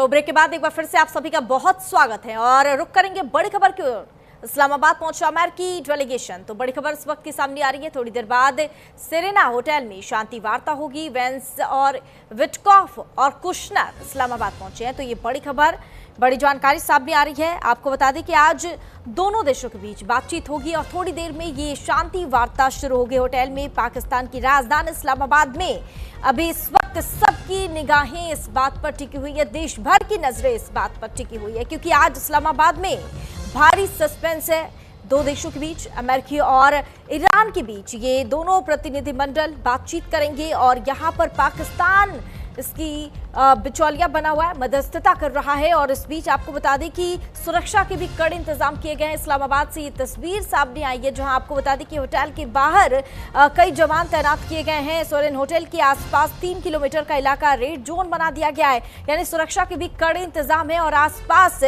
तो ब्रेक के बाद एक बार फिर से आप सभी का बहुत स्वागत है और रुक करेंगे बड़ी खबर की ओर। इस्लामाबाद पहुंचा अमेरिकी डेलीगेशन। तो बड़ी खबर इस वक्त की सामने आ रही है। थोड़ी देर बाद सेरेना होटल में शांति वार्ता होगी। वेंस और विटकॉफ और कुशनर इस्लामाबाद पहुंचे हैं। तो ये बड़ी खबर, बड़ी जानकारी सामने आ रही है। आपको बता दें कि आज दोनों देशों के बीच बातचीत होगी और थोड़ी देर में ये शांति वार्ता शुरू होगी होटल में, पाकिस्तान की राजधानी इस्लामाबाद में। अभी इस वक्त सबकी निगाहें इस बात पर टिकी हुई है, देश भर की नजरें इस बात पर टिकी हुई है, क्योंकि आज इस्लामाबाद में भारी सस्पेंस है। दो देशों के बीच, अमेरिकी और ईरान के बीच, ये दोनों प्रतिनिधिमंडल बातचीत करेंगे और यहाँ पर पाकिस्तान इसकी बिचौलिया बना हुआ है, मध्यस्थता कर रहा है। और इस बीच आपको बता दें कि सुरक्षा के भी कड़े इंतजाम किए गए हैं। इस्लामाबाद से ये तस्वीर सामने आई है, जहां आपको बता दें कि होटल के बाहर कई जवान तैनात किए गए हैं। सोरेन होटल के आसपास 3 किलोमीटर का इलाका रेड जोन बना दिया गया है, यानी सुरक्षा के भी कड़े इंतजाम है और आसपास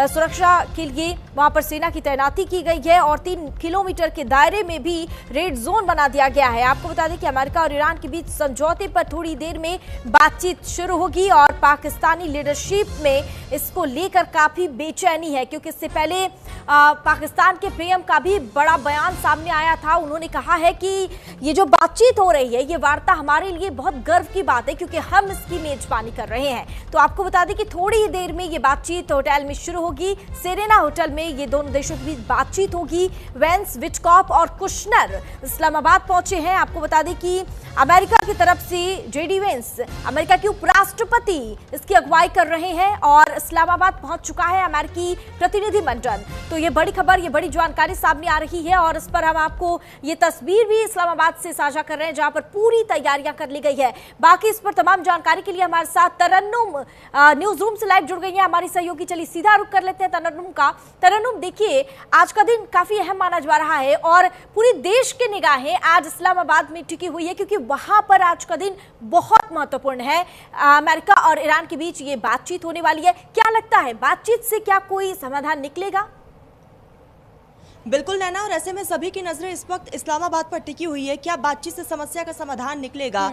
सुरक्षा के लिए वहां पर सेना की तैनाती की गई है और 3 किलोमीटर के दायरे में भी रेड जोन बना दिया गया है। आपको बता दें कि अमेरिका और ईरान के बीच समझौते पर थोड़ी देर में बातचीत शुरू होगी और पाकिस्तानी लीडरशिप में इसको लेकर काफी बेचैनी है, क्योंकि इससे पहले पाकिस्तान के पीएम का भी बड़ा बयान सामने आया था। उन्होंने कहा है कि ये जो बातचीत हो रही है, ये वार्ता हमारे लिए बहुत गर्व की बात है, क्योंकि हम इसकी मेजबानी कर रहे हैं। तो आपको बता दें कि थोड़ी ही देर में ये बातचीत होटल में शुरू होगी। सेरेना होटल में ये दोनों देशों के बीच बातचीत होगी। वेंस, विटकॉफ और कुशनर इस्लामाबाद पहुंचे हैं। आपको बता दें कि अमेरिका की तरफ से जेडी वेंस, अमेरिका के उपराष्ट्रपति, इसकी अगुवाई कर रहे हैं और इस्लामाबाद पहुंच चुका है अमेरिकी प्रतिनिधिमंडल। तो ये बड़ी खबर, ये बड़ी जानकारी सामने आ रही है और इस पर हम आपको ये तस्वीर भी इस्लामाबाद से साझा कर रहे हैं, जहां पर पूरी तैयारियां कर ली गई है। बाकी इस पर तमाम जानकारी के लिए हमारे साथ तरन्नुम न्यूज रूम से लाइव जुड़ गई है, हमारी सहयोगी। चलिए सीधा रुख कर लेते हैं तरन्नुम का। तरन्नुम, देखिए आज का दिन काफी अहम माना जा रहा है और पूरी देश की निगाहें आज इस्लामाबाद में टिकी हुई है, क्योंकि वहां पर आज का दिन बहुत महत्वपूर्ण है। अमेरिका और ईरान के बीच ये बातचीत होने वाली है। क्या लगता है, बातचीत से क्या कोई समाधान निकलेगा? बिल्कुल नैना, और ऐसे में सभी की नजरें इस वक्त इस्लामाबाद पर टिकी हुई है। क्या बातचीत से समस्या का समाधान निकलेगा?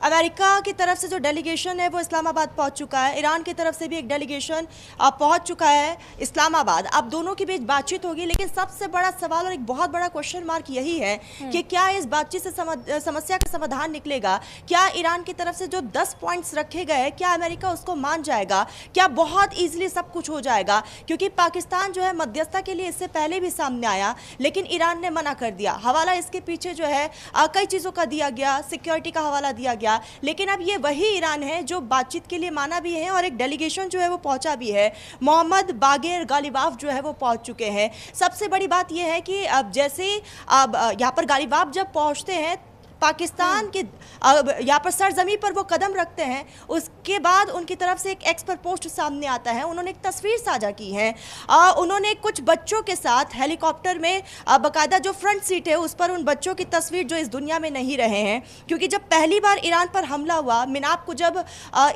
अमेरिका की तरफ से जो डेलीगेशन है वो इस्लामाबाद पहुंच चुका है, ईरान की तरफ से भी एक डेलीगेशन पहुंच चुका है इस्लामाबाद। अब दोनों के बीच बातचीत होगी, लेकिन सबसे बड़ा सवाल और एक बहुत बड़ा क्वेश्चन मार्क यही है कि क्या इस बातचीत से समस्या का समाधान निकलेगा? क्या ईरान की तरफ से जो 10 पॉइंट्स रखे गए हैं, क्या अमेरिका उसको मान जाएगा? क्या बहुत ईजिली सब कुछ हो जाएगा? क्योंकि पाकिस्तान जो है मध्यस्थता के लिए इससे पहले भी सामने आया, लेकिन ईरान ने मना कर दिया। हवाला इसके पीछे जो है कई चीज़ों का दिया गया, सिक्योरिटी का हवाला दिया गया, लेकिन अब ये वही ईरान है जो बातचीत के लिए माना भी है और एक डेलीगेशन जो है वो पहुंचा भी है। मोहम्मद बागेर गालिबाफ जो है वो पहुंच चुके हैं। सबसे बड़ी बात यह है कि अब जैसे अब यहाँ पर गालिबाफ जब पहुंचते हैं पाकिस्तान के यहाँ पर सरजमी पर वो कदम रखते हैं, उसके बाद उनकी तरफ से एक एक्स पर पोस्ट सामने आता है। उन्होंने एक तस्वीर साझा की है। उन्होंने कुछ बच्चों के साथ हेलीकॉप्टर में बाकायदा जो फ्रंट सीट है उस पर उन बच्चों की तस्वीर जो इस दुनिया में नहीं रहे हैं, क्योंकि जब पहली बार ईरान पर हमला हुआ, मिनाब को जब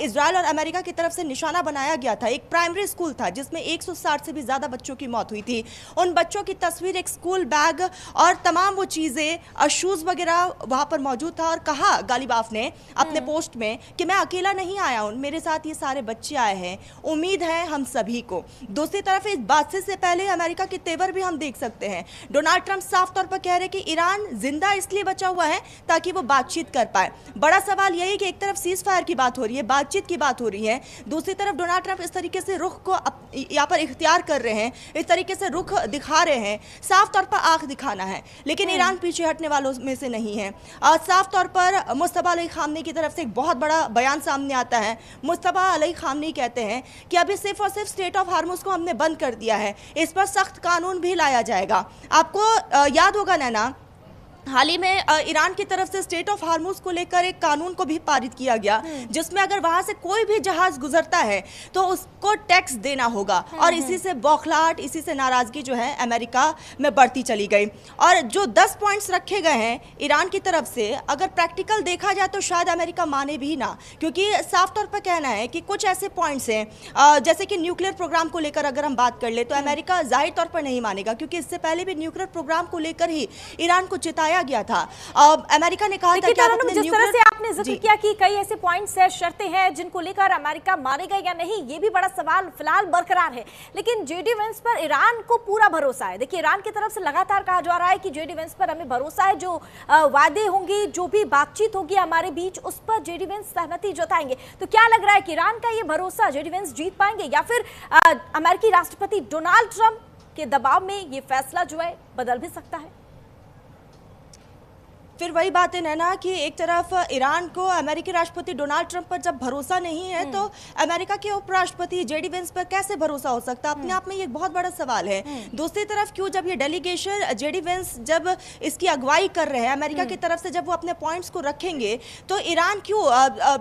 इजराइल और अमेरिका की तरफ से निशाना बनाया गया था, एक प्राइमरी स्कूल था जिसमें 160 से भी ज़्यादा बच्चों की मौत हुई थी। उन बच्चों की तस्वीर, एक स्कूल बैग और तमाम वो चीज़ें, शूज़ वगैरह वहाँ मौजूद था। और कहा गालिबाफ ने अपने पोस्ट में कि मैं अकेला नहीं आया हूं, मेरे साथ ये सारे बच्चे आए हैं, उम्मीद है हम सभी को। दूसरी तरफ इस बात से पहले अमेरिका के तेवर भी हम देख सकते हैं। डोनाल्ड ट्रंप साफ तौर पर कह रहे कि ईरान जिंदा इसलिए बचा हुआ है ताकि वो बातचीत कर पाए। बड़ा सवाल यही कि एक तरफ सीज फायर की बात हो रही है, बातचीत की बात हो रही है, दूसरी तरफ डोनाल्ड ट्रंप इस तरीके से रुख को यहाँ पर इख्तियार कर रहे हैं, इस तरीके से रुख दिखा रहे हैं, साफ तौर पर आंख दिखाना है। लेकिन ईरान पीछे हटने वालों में से नहीं है। साफ तौर पर मुस्तफा अली खामनी की तरफ से एक बहुत बड़ा बयान सामने आता है। मुस्तफा अली खामनी कहते हैं कि अभी सिर्फ और सिर्फ स्टेट ऑफ हार्मुज को हमने बंद कर दिया है, इस पर सख्त कानून भी लाया जाएगा। आपको याद होगा नैना, हाल ही में ईरान की तरफ से स्टेट ऑफ हार्मुज को लेकर एक कानून को भी पारित किया गया, जिसमें अगर वहां से कोई भी जहाज गुजरता है तो उसको टैक्स देना होगा। और इसी से बौखलाहट, इसी से नाराजगी जो है अमेरिका में बढ़ती चली गई। और जो 10 पॉइंट्स रखे गए हैं ईरान की तरफ से, अगर प्रैक्टिकल देखा जाए तो शायद अमेरिका माने भी ना, क्योंकि साफ तौर पर कहना है कि कुछ ऐसे पॉइंट्स हैं जैसे कि न्यूक्लियर प्रोग्राम को लेकर अगर हम बात कर ले तो अमेरिका जाहिर तौर पर नहीं मानेगा, क्योंकि इससे पहले भी न्यूक्लियर प्रोग्राम को लेकर ही ईरान को चिताया बनाया गया था। अमेरिका ने कहा था कि आप अपने जिस तरह से आपने जिक्र किया कि कई ऐसे पॉइंट्स है, शर्तें हैं जिनको लेकर अमेरिका मानेगा या नहीं, ये भी बड़ा सवाल फिलहाल बरकरार है। लेकिन जेडी वेंस पर ईरान को पूरा भरोसा है। देखिए, ईरान की तरफ से लगातार कहा जा रहा है कि जेडी वेंस पर हमें भरोसा है, जो वादे होंगे, जो भी बातचीत होगी हमारे बीच, उस पर जेडी वेंस सहमति जताएंगे। तो क्या लग रहा है कि ईरान का ये भरोसा जेडी वेंस जीत पाएंगे या फिर अमेरिकी राष्ट्रपति डोनाल्ड ट्रंप के दबाव में ये फैसला जो है बदल भी सकता है? फिर वही बात है नैना कि एक तरफ ईरान को अमेरिकी राष्ट्रपति डोनाल्ड ट्रंप पर जब भरोसा नहीं है तो अमेरिका के उपराष्ट्रपति जेडी वेंस पर कैसे भरोसा हो सकता है? अपने आप में ये एक बहुत बड़ा सवाल है। दूसरी तरफ क्यों जब ये डेलीगेशन जेडी वेंस जब इसकी अगुवाई कर रहे हैं अमेरिका की तरफ से, जब वो अपने पॉइंट्स को रखेंगे तो ईरान क्यों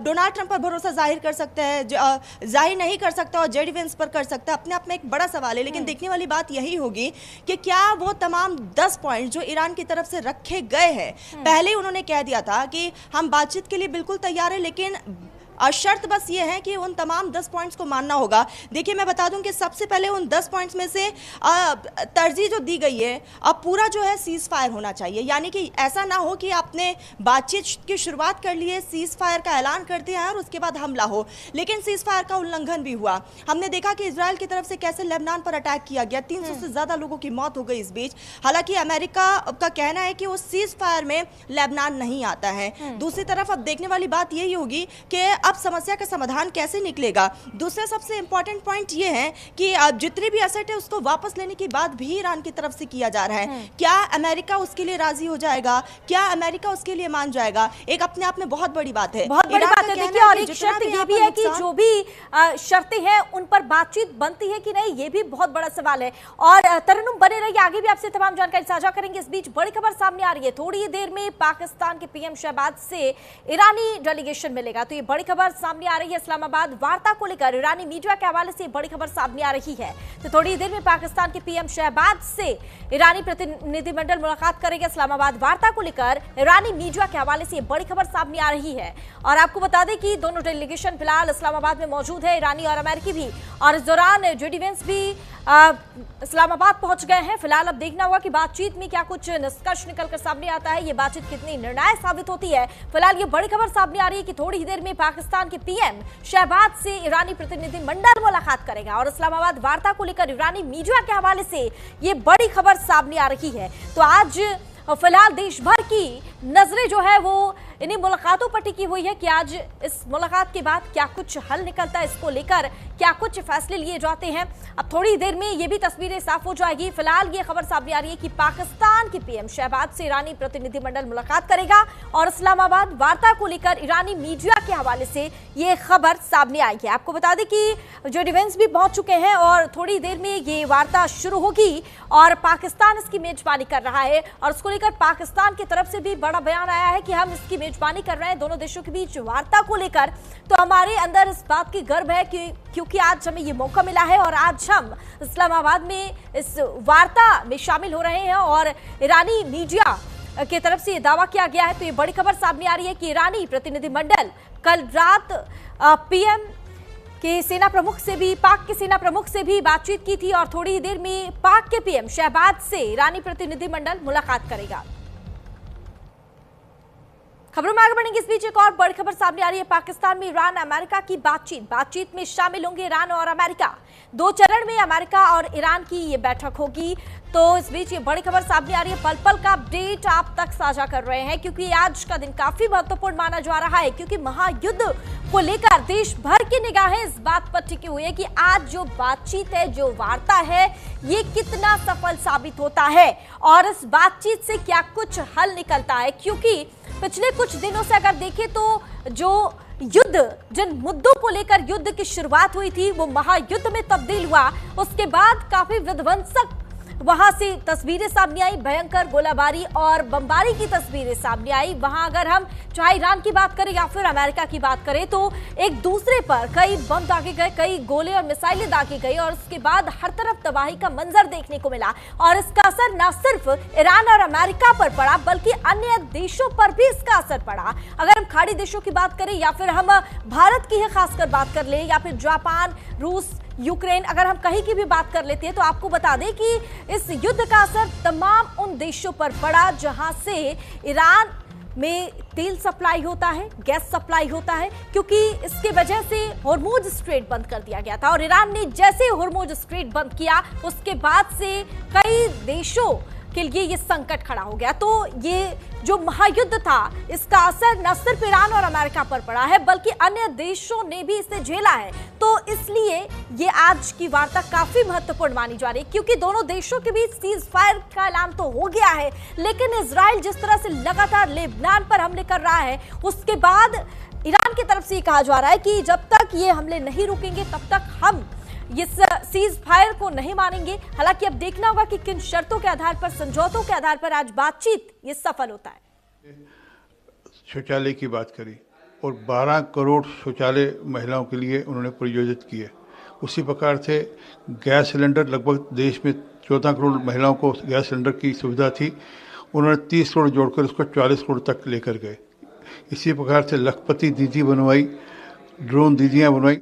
डोनाल्ड ट्रंप पर भरोसा जाहिर कर सकता है, जाहिर नहीं कर सकता और जेडी वेंस पर कर सकता है? अपने आप में एक बड़ा सवाल है। लेकिन देखने वाली बात यही होगी कि क्या वो तमाम 10 पॉइंट जो ईरान की तरफ से रखे गए हैं, पहले उन्होंने कह दिया था कि हम बातचीत के लिए बिल्कुल तैयार है, लेकिन शर्त बस ये है कि उन तमाम 10 पॉइंट्स को मानना होगा। देखिए, मैं बता दूं कि सबसे पहले उन 10 पॉइंट्स में से तरजीह जो दी गई है, अब पूरा जो है सीज फायर होना चाहिए। यानी कि ऐसा ना हो कि आपने बातचीत की शुरुआत कर लिए, सीज फायर का ऐलान कर दिया है और उसके बाद हमला हो। लेकिन सीज फायर का उल्लंघन भी हुआ। हमने देखा कि इजराइल की तरफ से कैसे लेबनान पर अटैक किया गया, 300 से ज्यादा लोगों की मौत हो गई इस बीच। हालांकि अमेरिका का कहना है कि उस सीज फायर में लेबनान नहीं आता है। दूसरी तरफ अब देखने वाली बात यही होगी कि अब समस्या का समाधान कैसे निकलेगा। दूसरा सबसे इंपॉर्टेंट पॉइंट ये है कि जितनी भी एसेट है उसको वापस लेने की बात भी ईरान की तरफ से किया जा रहा है। क्या अमेरिका उसके लिए राजी हो जाएगा? क्या अमेरिका उसके लिए मान जाएगा? एक अपने आप में बहुत बड़ी बात है, बहुत बड़ी बात है। देखिए, और एक शर्त ये भी है कि जो भी शर्तें हैं उन पर बातचीत बनती है कि नहीं, ये भी बहुत बड़ा सवाल है। और तरन्नुम बने रहिए, आगे भी आपसे तमाम जानकारी साझा करेंगे। इस बीच बड़ी खबर सामने आ रही है, थोड़ी ही देर में पाकिस्तान के पीएम शहबाज से ईरानी डेलीगेशन मिलेगा। तो ये बड़ी खबर सामने आ रही है। इस्लामाबाद वार्ता को लेकर ईरानी मीडिया के हवाले से बड़ी खबर सामने आ रही है। तो थोड़ी देर में पाकिस्तान के पीएम शहबाज से ईरानी प्रतिनिधिमंडल मुलाकात करेगा। इस्लामाबाद वार्ता को लेकर ईरानी मीडिया के हवाले से बड़ी खबर सामने आ रही है। और आपको बता दें कि दोनों डेलीगेशन फिलहाल इस्लामाबाद में मौजूद है, ईरानी और अमेरिकी भी। और इस दौरान जेडी वेंस भी इस्लामाबाद पहुंच गए हैं। फिलहाल अब देखना होगा कि बातचीत में क्या कुछ निष्कर्ष निकलकर सामने आता है, ये बातचीत कितनी निर्णायक साबित होती है। फिलहाल ये बड़ी खबर सामने आ रही है कि थोड़ी ही देर में पाकिस्तान के पीएम शहबाज से ईरानी प्रतिनिधिमंडल मुलाकात करेगा। और इस्लामाबाद वार्ता को लेकर ईरानी मीडिया के हवाले से ये बड़ी खबर सामने आ रही है। तो आज फिलहाल देश भर की नजरें जो है वो इन्हीं मुलाकातों पर टिकी हुई है कि आज इस मुलाकात के बाद क्या कुछ हल निकलता है, इसको लेकर क्या कुछ फैसले लिए जाते हैं। अब थोड़ी देर में ये भी तस्वीरें साफ हो जाएगी। फिलहाल ये खबर सामने आ रही है कि पाकिस्तान के पीएम शहबाज से ईरानी प्रतिनिधिमंडल मुलाकात करेगा और इस्लामाबाद वार्ता को लेकर ईरानी मीडिया के हवाले से ये खबर सामने आई है। आपको बता दें कि जेडी वेंस भी पहुंच चुके हैं और थोड़ी देर में ये वार्ता शुरू होगी और पाकिस्तान इसकी मेजबानी कर रहा है। और उसको लेकर पाकिस्तान की तरफ से भी बड़ा बयान आया है कि हम इसकी मेजबानी कर रहे हैं दोनों देशों के बीच वार्ता को लेकर। तो हमारे अंदर इस बात की गर्व है कि क्योंकि आज हमें ये मौका मिला है और आज हम इस्लामाबाद में इस वार्ता में शामिल हो रहे हैं। और ईरानी मीडिया की तरफ से ये दावा किया गया है। तो ये बड़ी खबर सामने आ रही है कि ईरानी प्रतिनिधिमंडल कल रात पीएम के सेना प्रमुख से भी, पाक के सेना प्रमुख से भी बातचीत की थी और थोड़ी ही देर में पाक के पीएम शहबाज से ईरानी प्रतिनिधिमंडल मुलाकात करेगा। खबरों में आगे बढ़ेंगे। इस बीच एक और बड़ी खबर सामने आ रही है। पाकिस्तान में ईरान अमेरिका की बातचीत में शामिल होंगे ईरान और अमेरिका। 2 चरण में अमेरिका और ईरान की ये बैठक होगी। तो इस बीच ये बड़ी खबर सामने आ रही है। पल पल का अपडेट आप तक साझा कर रहे हैं क्योंकि आज का दिन काफी महत्वपूर्ण माना जा रहा है, क्योंकि महायुद्ध को लेकर देश भर की निगाहें इस बात पर टिकी हुई है कि आज जो बातचीत है, जो वार्ता है, ये कितना सफल साबित होता है और इस बातचीत से क्या कुछ हल निकलता है। क्योंकि पिछले कुछ दिनों से अगर देखें तो जो युद्ध, जिन मुद्दों को लेकर युद्ध की शुरुआत हुई थी वो महायुद्ध में तब्दील हुआ। उसके बाद काफी विध्वंसक वहां से तस्वीरें सामने आई, भयंकर गोलाबारी और बमबारी की तस्वीरें सामने आई। वहां अगर हम चाहे ईरान की बात करें या फिर अमेरिका की बात करें तो एक दूसरे पर कई बम दागे गए, कई गोले और मिसाइलें दागी गई और उसके बाद हर तरफ तबाही का मंजर देखने को मिला। और इसका असर न सिर्फ ईरान और अमेरिका पर पड़ा बल्कि अन्य देशों पर भी इसका असर पड़ा। अगर हम खाड़ी देशों की बात करें या फिर हम भारत की ही खासकर बात कर ले या फिर जापान, रूस यूक्रेन, अगर हम कहीं की भी बात कर लेते हैं तो आपको बता दें कि इस युद्ध का असर तमाम उन देशों पर पड़ा जहां से ईरान में तेल सप्लाई होता है, गैस सप्लाई होता है, क्योंकि इसके वजह से हॉर्मुज स्ट्रेट बंद कर दिया गया था और ईरान ने जैसे हॉर्मुज स्ट्रेट बंद किया उसके बाद से कई देशों के लिए ये संकट खड़ा हो गया। तो ये जो महायुद्ध था इसका असर न सिर्फ ईरान और अमेरिका पर पड़ा है बल्कि अन्य देशों ने भी इसे झेला है। तो इसलिए ये आज की वार्ता काफी महत्वपूर्ण मानी जा रही है, क्योंकि दोनों देशों के बीच सीज फायर का ऐलान तो हो गया है, लेकिन इजराइल जिस तरह से लगातार लेबनान पर हमले कर रहा है उसके बाद ईरान की तरफ से कहा जा रहा है कि जब तक ये हमले नहीं रुकेंगे तब तक हम इस सीज फायर को नहीं मानेंगे। हालांकि अब देखना होगा कि किन शर्तों के आधार पर, समझौतों के आधार पर आज बातचीत ये सफल होता है। शौचालय की बात करी और 12 करोड़ शौचालय महिलाओं के लिए उन्होंने प्रयोजित किए। उसी प्रकार से गैस सिलेंडर, लगभग देश में 14 करोड़ महिलाओं को गैस सिलेंडर की सुविधा थी, उन्होंने 30 करोड़ जोड़कर उसको 40 करोड़ तक लेकर गए। इसी प्रकार से लखपति दीदी बनवाई, ड्रोन दीदियाँ बनवाई।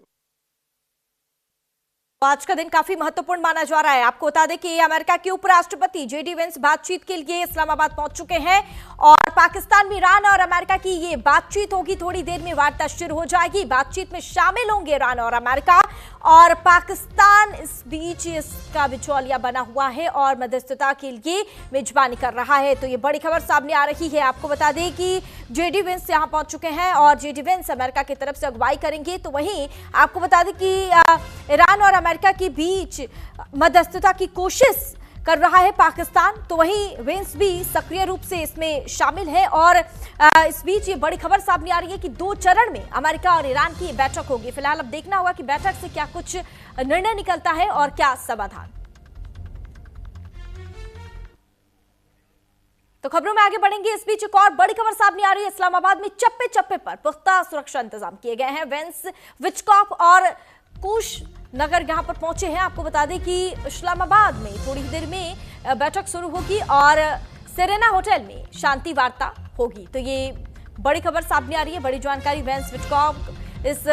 आज का दिन काफी महत्वपूर्ण माना जा रहा है। आपको बता दें कि अमेरिका के उपराष्ट्रपति जेडी वेंस बातचीत के लिए इस्लामाबाद पहुंच चुके हैं और पाकिस्तान में ईरान और अमेरिका की ये बातचीत होगी। थोड़ी देर में वार्ता शुरू हो जाएगी। बातचीत में शामिल होंगे ईरान और अमेरिका और पाकिस्तान इस बीच इसका बिचौलिया बना हुआ है और मध्यस्थता के लिए मेजबानी कर रहा है। तो ये बड़ी खबर सामने आ रही है। आपको बता दें कि जेडी वेंस यहां पहुंच चुके हैं और जेडी वेंस अमेरिका की तरफ से अगुवाई करेंगे। तो वहीं आपको बता दें कि ईरान और अमेरिका के बीच मध्यस्थता की कोशिश कर रहा है पाकिस्तान, तो वहीं वेंस भी सक्रिय रूप से इसमें शामिल है। और इस बीच ये बड़ी खबर सामने आ रही है कि 2 चरण में अमेरिका और ईरान की बैठक होगी। फिलहाल अब देखना होगा कि बैठक से क्या कुछ निर्णय निकलता है और क्या समाधान। तो खबरों में आगे बढ़ेंगे। इस बीच एक और बड़ी खबर सामने आ रही है। इस्लामाबाद में चप्पे चप्पे पर पुख्ता सुरक्षा इंतजाम किए गए हैं। वेंस, विटकॉफ और कुश नगर यहां पर पहुंचे हैं। आपको बता दें कि इस्लामाबाद में थोड़ी देर में बैठक शुरू होगी और सेरेना होटल में शांति वार्ता होगी। तो ये बड़ी खबर सामने आ रही है, बड़ी जानकारी। वेंस, विटकॉफ इस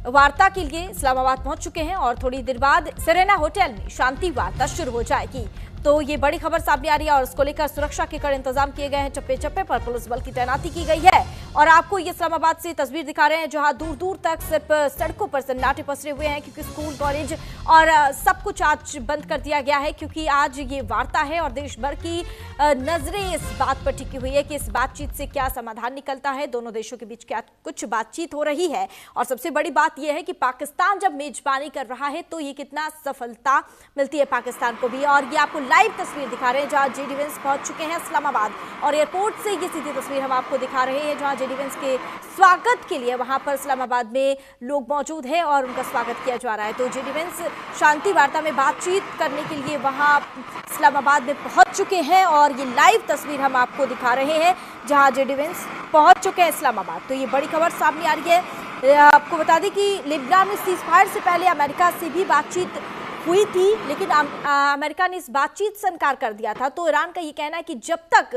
वार्ता के लिए इस्लामाबाद पहुंच चुके हैं और थोड़ी देर बाद सेरेना होटल में शांति वार्ता शुरू हो जाएगी। तो ये बड़ी खबर सामने आ रही है और उसको लेकर सुरक्षा के कड़े इंतजाम किए गए हैं। चप्पे चप्पे पर पुलिस बल की तैनाती की गई है और आपको ये इस्लामाबाद से तस्वीर दिखा रहे हैं जहां दूर दूर तक सिर्फ सड़कों पर सन्नाटे पसरे हुए हैं, क्योंकि स्कूल, कॉलेज और सब कुछ आज बंद कर दिया गया है, क्योंकि आज ये वार्ता है और देश भर की नजरें इस बात पर टिकी हुई है कि इस बातचीत से क्या समाधान निकलता है, दोनों देशों के बीच क्या कुछ बातचीत हो रही है। और सबसे बड़ी बात यह है कि पाकिस्तान जब मेजबानी कर रहा है तो ये कितना सफलता मिलती है पाकिस्तान को भी। और ये आपको लाइव तस्वीर दिखा रहे हैं जहां जेडी वेंस पहुंच चुके हैं इस्लामाबाद और एयरपोर्ट से ये सीधी तस्वीर हम आपको दिखा रहे हैं जहां जेडी वेंस के स्वागत के लिए वहां पर इस्लामाबाद में लोग मौजूद हैं और उनका स्वागत किया जा रहा है। तो जेडी वेंस शांति वार्ता में बातचीत करने के लिए वहां इस्लामाबाद में पहुंच चुके हैं और ये लाइव तस्वीर हम आपको दिखा रहे हैं जहां जेडी वेंस पहुंच चुके हैं इस्लामाबाद। तो ये बड़ी खबर सामने आ रही है। आपको बता दें कि लेबनान में सीज फायर से पहले अमेरिका से भी बातचीत हुई थी, लेकिन अमेरिका ने इस बातचीत से इनकार कर दिया था। तो ईरान का ये कहना है कि जब तक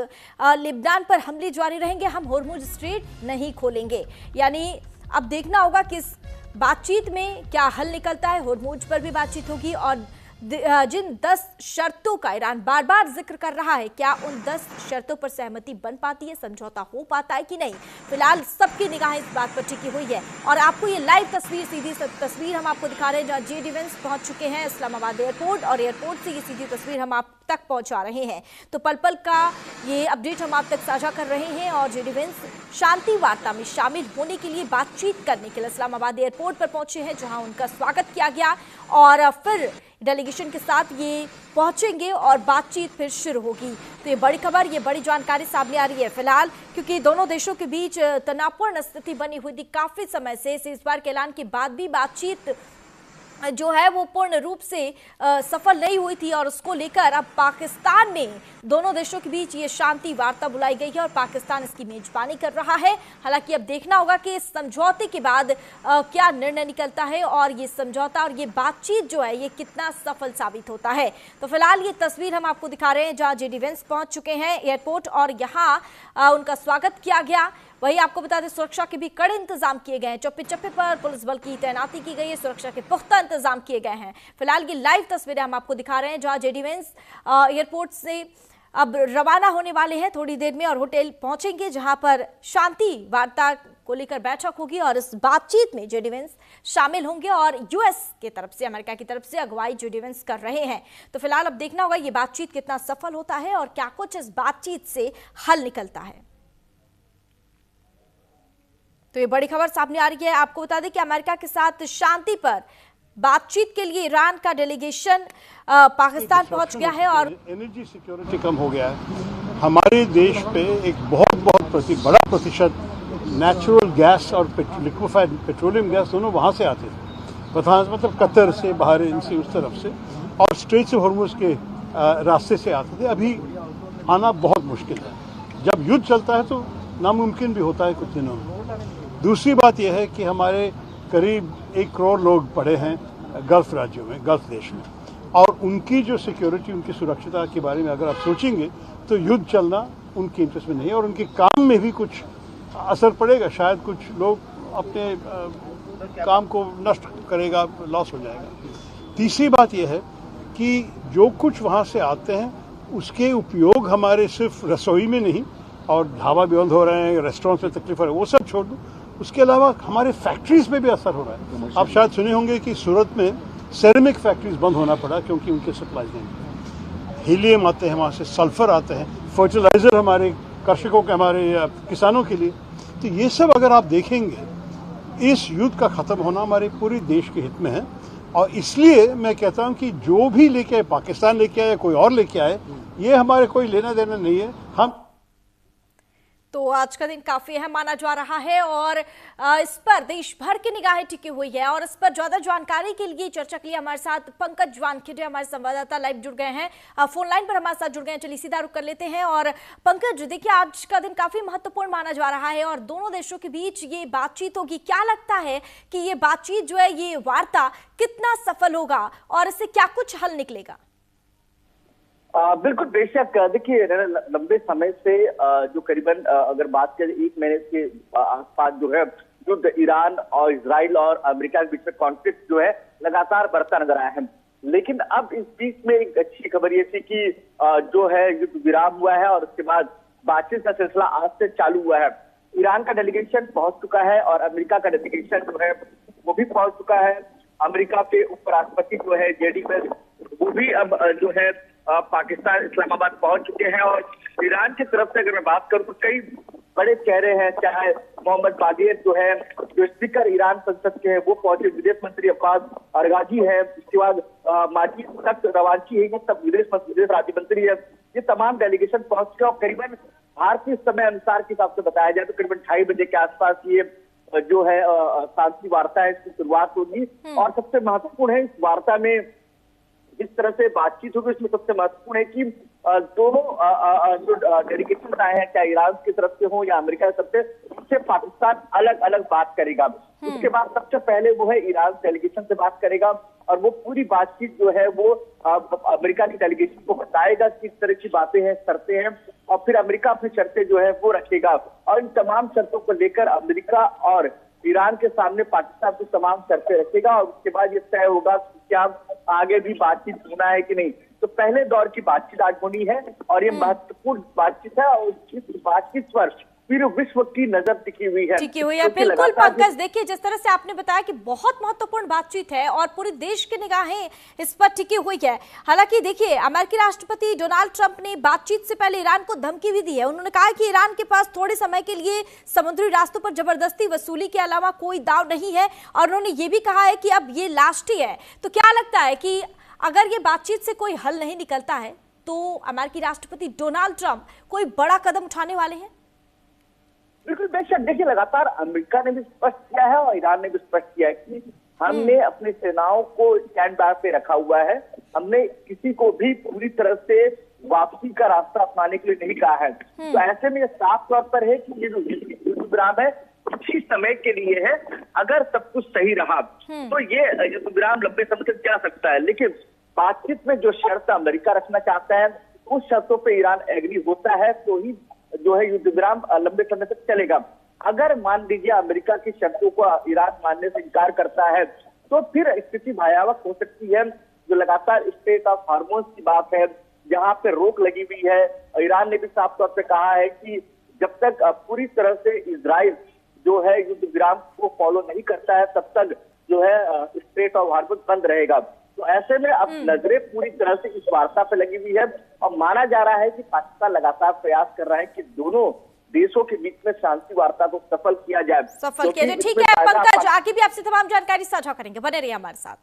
लेबनान पर हमले जारी रहेंगे हम हॉर्मुज स्ट्रेट नहीं खोलेंगे। यानी अब देखना होगा कि इस बातचीत में क्या हल निकलता है। हॉर्मुज पर भी बातचीत होगी और जिन 10 शर्तों का ईरान बार बार जिक्र कर रहा है, क्या उन 10 शर्तों पर सहमति बन पाती है, समझौता हो पाता है कि नहीं। फिलहाल सबकी निगाहें इस बात पर टिकी हुई है और आपको ये लाइव तस्वीर, सीधी तस्वीर हम आपको दिखा रहे हैं जहां जेडी वेंस पहुंच चुके हैं इस्लामाबाद एयरपोर्ट और एयरपोर्ट से ये सीधी तस्वीर हम आप तक पहुंचा रहे हैं। तो पल पल का ये अपडेट हम आप तक साझा कर रहे हैं और जेडी वेंस शांति वार्ता में शामिल होने के लिए, बातचीत करने के लिए इस्लामाबाद एयरपोर्ट पर पहुंचे हैं जहां उनका स्वागत किया गया और फिर डेलीगेशन के साथ ये पहुंचेंगे और बातचीत फिर शुरू होगी। तो ये बड़ी खबर, ये बड़ी जानकारी सामने आ रही है फिलहाल, क्योंकि दोनों देशों के बीच तनावपूर्ण स्थिति बनी हुई थी काफी समय से। इस बार के ऐलान के बाद भी बातचीत जो है वो पूर्ण रूप से सफल नहीं हुई थी और उसको लेकर अब पाकिस्तान में दोनों देशों के बीच ये शांति वार्ता बुलाई गई है और पाकिस्तान इसकी मेजबानी कर रहा है। हालांकि अब देखना होगा कि इस समझौते के बाद क्या निर्णय निकलता है और ये समझौता और ये बातचीत जो है ये कितना सफल साबित होता है। तो फिलहाल ये तस्वीर हम आपको दिखा रहे हैं जहां जेडी वेंस पहुंच चुके हैं एयरपोर्ट और यहाँ उनका स्वागत किया गया वहीं आपको बता दें सुरक्षा के भी कड़े इंतजाम किए गए हैं। चप्पे चप्पे पर पुलिस बल की तैनाती की गई है, सुरक्षा के पुख्ता इंतजाम किए गए हैं। फिलहाल ये लाइव तस्वीरें हम आपको दिखा रहे हैं जहां जेडी वेंस एयरपोर्ट से अब रवाना होने वाले हैं थोड़ी देर में और होटल पहुंचेंगे जहां पर शांति वार्ता को लेकर बैठक होगी और इस बातचीत में जेडी वेंस शामिल होंगे और यूएस की तरफ से, अमेरिका की तरफ से अगुवाई जेडी वेंस कर रहे हैं। तो फिलहाल अब देखना होगा ये बातचीत कितना सफल होता है और क्या कुछ इस बातचीत से हल निकलता है। तो ये बड़ी खबर सामने आ रही है। आपको बता दें कि अमेरिका के साथ शांति पर बातचीत के लिए ईरान का डेलीगेशन पाकिस्तान पहुंच गया है और एनर्जी सिक्योरिटी कम हो गया है। हमारे देश पे एक बहुत बड़ा प्रतिशत नेचुरल गैस और लिक्विफाइड पेट्रोलियम गैस दोनों वहाँ से आते थे, मतलब कतर से, बहरीन से, उस तरफ से, और स्ट्रेट से हॉर्मुज के रास्ते से आते थे। अभी आना बहुत मुश्किल है। जब युद्ध चलता है तो नामुमकिन भी होता है कुछ दिनों में। दूसरी बात यह है कि हमारे करीब 1 करोड़ लोग पड़े हैं गल्फ राज्यों में, गल्फ देश में, और उनकी जो सिक्योरिटी, उनकी सुरक्षिता के बारे में अगर आप सोचेंगे तो युद्ध चलना उनके इंटरेस्ट में नहीं है और उनके काम में भी कुछ असर पड़ेगा। शायद कुछ लोग अपने काम को नष्ट करेगा, लॉस हो जाएगा। तीसरी बात यह है कि जो कुछ वहाँ से आते हैं उसके उपयोग हमारे सिर्फ रसोई में नहीं, और ढाबा भी बंद हो रहे हैं, रेस्टोरेंट में तकलीफ हो रही है, वो सब छोड़ दो, उसके अलावा हमारे फैक्ट्रीज में भी असर हो रहा है। आप शायद सुने होंगे कि सूरत में सेरेमिक फैक्ट्रीज बंद होना पड़ा क्योंकि उनके सप्लाई नहीं। हीलियम आते हैं वहाँ से, सल्फर आते हैं, फर्टिलाइजर हमारे कृषकों के, हमारे किसानों के लिए। तो ये सब अगर आप देखेंगे, इस युद्ध का ख़त्म होना हमारे पूरे देश के हित में है। और इसलिए मैं कहता हूँ कि जो भी लेके आए, पाकिस्तान लेके आए या कोई और लेके आए, ये हमारे कोई लेना देना नहीं है। हम तो आज का दिन काफी अहम माना जा रहा है और इस पर देश भर की निगाहें टिकी हुई है और इस पर ज्यादा जानकारी के लिए, चर्चा के लिए हमारे साथ पंकज वानखेड़े हमारे संवाददाता लाइव जुड़ गए हैं, फोन लाइन पर हमारे साथ जुड़ गए हैं। चलिए सीधा रुख कर लेते हैं। और पंकज, देखिए आज का दिन काफी महत्वपूर्ण माना जा रहा है और दोनों देशों के बीच ये बातचीत होगी। क्या लगता है कि ये बातचीत जो है, ये वार्ता कितना सफल होगा और इससे क्या कुछ हल निकलेगा? बिल्कुल, बेशक। देखिए, लंबे समय से जो करीबन अगर बात करें 1 महीने के आसपास जो है युद्ध ईरान और इजराइल और अमेरिका के बीच में कॉन्फ्लिक्ट जो है लगातार बढ़ता नजर आया है। लेकिन अब इस बीच में एक अच्छी खबर ये थी कि जो है युद्ध विराम हुआ है और उसके बाद बातचीत का सिलसिला आज से चालू हुआ है। ईरान का डेलीगेशन पहुंच चुका है और अमेरिका का डेलीगेशन जो है वो भी पहुंच चुका है। अमेरिका के उपराष्ट्रपति जो है जेडी वेंस, वो भी अब जो है पाकिस्तान इस्लामाबाद पहुंच चुके हैं। और ईरान की तरफ से अगर मैं बात करूं तो कई बड़े चेहरे हैं, चाहे मोहम्मद बागेर जो है, जो स्पीकर ईरान संसद के हैं, वो पहुंचे। विदेश मंत्री अब्बास अरगाजी है, इसके बाद माजिद तख्त रवांची है, ये सब विदेश राज्य मंत्री है। ये तमाम डेलीगेशन पहुंच चुके और करीबन भारतीय समय अनुसार के हिसाब से बताया जाए तो करीबन 2:30 बजे के आसपास ये जो है शांति वार्ता है, इसकी शुरुआत होगी। और सबसे महत्वपूर्ण है इस वार्ता में जिस तरह से बातचीत होगी, इसमें सबसे महत्वपूर्ण है कि दोनों जो डेलीगेशन आए हैं, चाहे ईरान की तरफ से हो या अमेरिका की तरफ से, उनसे पाकिस्तान अलग अलग बात करेगा। उसके बाद सबसे पहले वो है ईरान डेलीगेशन से बात करेगा और वो पूरी बातचीत जो है वो अमेरिका की डेलीगेशन को बताएगा किस तरह की बातें हैं, शर्तें हैं, और फिर अमेरिका अपनी शर्तें जो है वो रखेगा। और इन तमाम शर्तों को लेकर अमेरिका और ईरान के सामने पाकिस्तान की तमाम शर्तें रखेगा और उसके बाद ये तय होगा कि क्या आगे भी बातचीत होना है कि नहीं। तो पहले दौर की बातचीत आज होनी है और ये महत्वपूर्ण बातचीत है और इस बातचीत पर पूरे विश्व की नजर टिकी हुई है। बिल्कुल पंकज, देखिए जिस तरह से आपने बताया कि बहुत महत्वपूर्ण बातचीत है और पूरे देश की निगाहें इस पर टिकी हुई है। हालांकि देखिए, अमेरिकी राष्ट्रपति डोनाल्ड ट्रंप ने बातचीत से पहले ईरान को धमकी भी दी है। उन्होंने कहा कि ईरान के पास थोड़े समय के लिए समुद्री रास्तों पर जबरदस्ती वसूली के अलावा कोई दाव नहीं है और उन्होंने ये भी कहा है कि अब ये लास्ट ही है। तो क्या लगता है कि अगर ये बातचीत से कोई हल नहीं निकलता है तो अमेरिकी राष्ट्रपति डोनाल्ड ट्रंप कोई बड़ा कदम उठाने वाले हैं? बिल्कुल, बेशक। देखिए, लगातार अमेरिका ने भी स्पष्ट किया है और ईरान ने भी स्पष्ट किया है कि हमने अपनी सेनाओं को स्टैंड बाय पे रखा हुआ है। हमने किसी को भी पूरी तरह से वापसी का रास्ता अपनाने के लिए नहीं कहा है। तो ऐसे में साफ तौर पर है कि ये जो युद्ध विराम है कुछ ही समय के लिए है। अगर सब कुछ सही रहा तो ये युद्ध विराम लंबे समय तक जा सकता है। लेकिन बातचीत में जो शर्त अमेरिका रखना चाहता है उस शर्तों पर ईरान एग्री होता है तो ही जो है युद्ध विराम लंबे समय तक चलेगा। अगर मान लीजिए अमेरिका की शर्तों को ईरान मानने से इनकार करता है तो फिर स्थिति भयावह हो सकती है। जो लगातार स्टेट ऑफ हार्मोन की बात है, जहां पे रोक लगी हुई है, ईरान ने भी साफ तौर पे कहा है कि जब तक पूरी तरह से इजराइल जो है युद्ध विराम को फॉलो नहीं करता है तब तक जो है स्टेट ऑफ हार्मोन बंद रहेगा। तो ऐसे में अब नजरें पूरी तरह से इस वार्ता पे लगी हुई है और माना जा रहा है कि पाकिस्तान लगातार प्रयास कर रहा है कि दोनों देशों के बीच में शांति वार्ता को सफल किया जाए। सफल किया जाए, ठीक है पंकज, आगे भी आपसे तमाम जानकारी साझा करेंगे, बने रहिए हमारे साथ।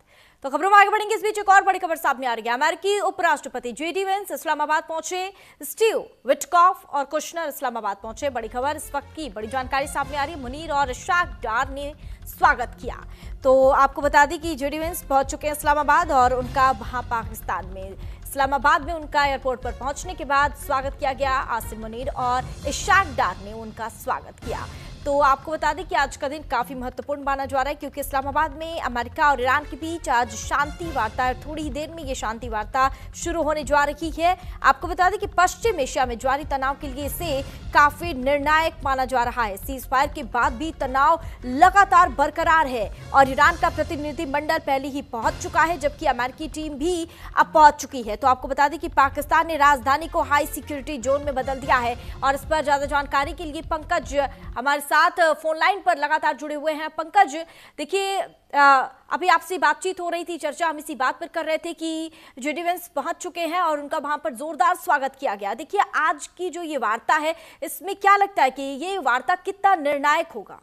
तो खबरों में आगे बढ़ेंगे, इस बीच एक और बड़ी खबर सामने आ रही है। अमेरिकी उपराष्ट्रपति JD वेंस इस्लामाबाद पहुंचे, स्टीव विटकॉफ और कुशनर इस्लामाबाद पहुंचे। बड़ी खबर इस वक्त की बड़ी जानकारी सामने आ रही है, मुनीर और इशाक डार ने स्वागत किया। तो आपको बता दें कि JD वेंस पहुंच चुके हैं इस्लामाबाद और उनका वहां पाकिस्तान में इस्लामाबाद में उनका एयरपोर्ट पर पहुंचने के बाद स्वागत किया गया। आसिम मुनीर और इशाक डार ने उनका स्वागत किया। तो आपको बता दें कि आज का दिन काफी महत्वपूर्ण माना जा रहा है क्योंकि इस्लामाबाद में अमेरिका और ईरान के बीच आज शांति वार्ता है। थोड़ी ही देर में ये शांति वार्ता शुरू होने जा रही है। आपको बता दें कि पश्चिम एशिया में जारी तनाव के लिए इसे काफी निर्णायक माना जा रहा है। सीज फायर के बाद भी तनाव लगातार बरकरार है और ईरान का प्रतिनिधिमंडल पहले ही पहुंच चुका है, जबकि अमेरिकी टीम भी अब पहुंच चुकी है। तो आपको बता दें कि पाकिस्तान ने राजधानी को हाई सिक्योरिटी जोन में बदल दिया है और इस पर ज्यादा जानकारी के लिए पंकज हमारे साथ फोन लाइन पर लगातार जुड़े हुए हैं। पंकज, देखिए अभी आपसे बातचीत हो रही थी, चर्चा हम इसी बात पर कर रहे थे कि JD वेंस पहुंच चुके हैं और उनका वहां पर जोरदार स्वागत किया गया। देखिए आज की जो ये वार्ता है, इसमें क्या लगता है कि ये वार्ता कितना निर्णायक होगा?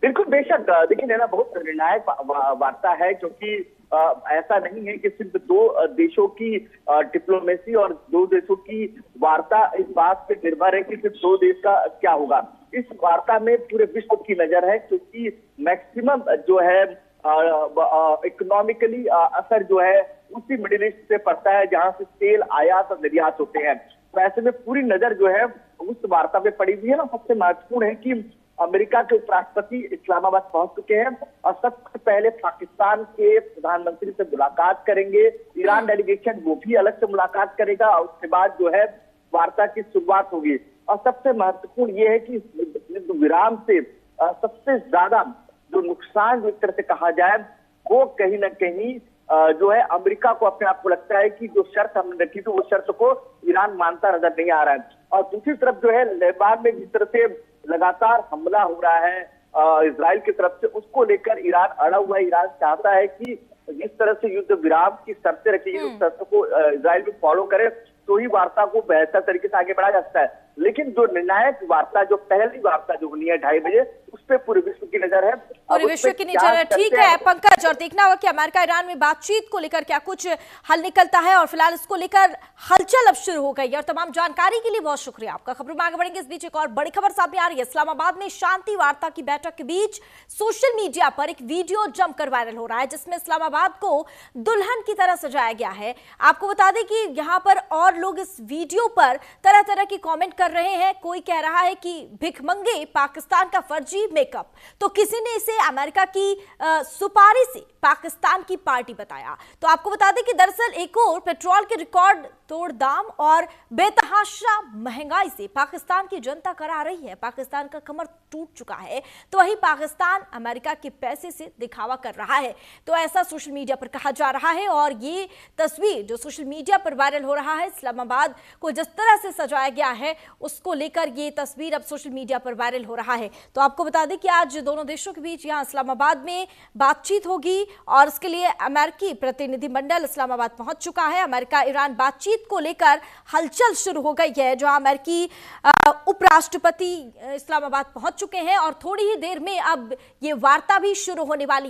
बिल्कुल बेशक, देखिए नैना बहुत निर्णायक वार्ता है क्योंकि ऐसा नहीं है कि सिर्फ दो देशों की डिप्लोमेसी और दो देशों की वार्ता इस बात पे निर्भर है कि सिर्फ दो देश का क्या होगा। इस वार्ता में पूरे विश्व की नजर है क्योंकि मैक्सिमम जो है इकोनॉमिकली असर जो है उसी मिडिल ईस्ट से पड़ता है जहां से तेल आयात और निर्यात होते हैं। तो ऐसे में पूरी नजर जो है उस वार्ता पे पड़ी हुई है ना। सबसे महत्वपूर्ण है कि अमेरिका के उपराष्ट्रपति इस्लामाबाद पहुंच चुके हैं और सबसे पहले पाकिस्तान के प्रधानमंत्री से मुलाकात करेंगे। ईरान डेलीगेशन वो भी अलग से मुलाकात करेगा और उसके बाद जो है वार्ता की शुरुआत होगी। और सबसे महत्वपूर्ण ये है कि युद्ध विराम से सबसे ज्यादा जो नुकसान एक तरह से कहा जाए वो कहीं ना कहीं जो है अमेरिका को अपने आप को लगता है कि जो शर्त हमने रखी थी वो शर्त को ईरान मानता नजर नहीं आ रहा है। और दूसरी तरफ जो है लेबान में जिस तरह से लगातार हमला हो रहा है इजराइल की तरफ से, उसको लेकर ईरान अड़ा हुआ है। ईरान चाहता है कि जिस तरह से युद्ध विराम की शर्तें रखी गई उस शर्तों को इजराइल भी फॉलो करे तो ही वार्ता को बेहतर तरीके से आगे बढ़ाया जा सकता है। लेकिन जो निर्णायक वार्ता, जो पहली वार्ता जो होनी है 2:30 बजे, उस पर पूरे विश्व की नजर है। पूरे विश्व की नजर है, ठीक है पंकज। और देखना होगा कि अमेरिका ईरान में बातचीत को लेकर क्या कुछ हल निकलता है और फिलहाल इसको लेकर हलचल अब शुरू हो गई है। और तमाम जानकारी के लिए बहुत शुक्रिया आपका। खबरों में आगे बढ़ेंगे, इस बीच एक और बड़ी खबर सामने आ रही है। इस्लामाबाद में शांति वार्ता की बैठक के बीच सोशल मीडिया पर एक वीडियो जमकर वायरल हो रहा है जिसमें इस्लामाबाद को दुल्हन की तरह सजाया गया है। आपको बता दें कि यहाँ पर और लोग इस वीडियो पर तरह तरह की कमेंट कर रहे हैं। कोई कह रहा है कि भिखमंगे पाकिस्तान का फर्जी मेकअप, तो किसी ने इसे अमेरिका की सुपारी से पाकिस्तान की पार्टी बताया। तो आपको बता दें कि दरअसल एक और पेट्रोल के रिकॉर्ड तोड़ दाम और बेतहाशा महंगाई से पाकिस्तान की जनता करा रही है। पाकिस्तान का कमर टूट चुका है, तो वही पाकिस्तान अमेरिका के पैसे से दिखावा कर रहा है। तो ऐसा सोशल मीडिया पर कहा जा रहा है और ये तस्वीर जो सोशल मीडिया पर वायरल हो रहा है, इस्लामाबाद को जिस तरह से सजाया गया है उसको लेकर ये तस्वीर अब सोशल मीडिया पर वायरल हो रहा है। तो आपको बता दें कि आज दोनों देशों के बीच यहाँ इस्लामाबाद में बातचीत होगी और इसके लिए अमेरिकी प्रतिनिधिमंडल इस्लामाबाद पहुंच चुका है। अमेरिका ईरान बातचीत को लेकर हलचल शुरू हो गई है, जहां अमेरिकी उपराष्ट्रपति इस्लामाबाद पहुंच चुके हैं और थोड़ी ही देर में अब ये वार्ता भी शुरू होने वाली है।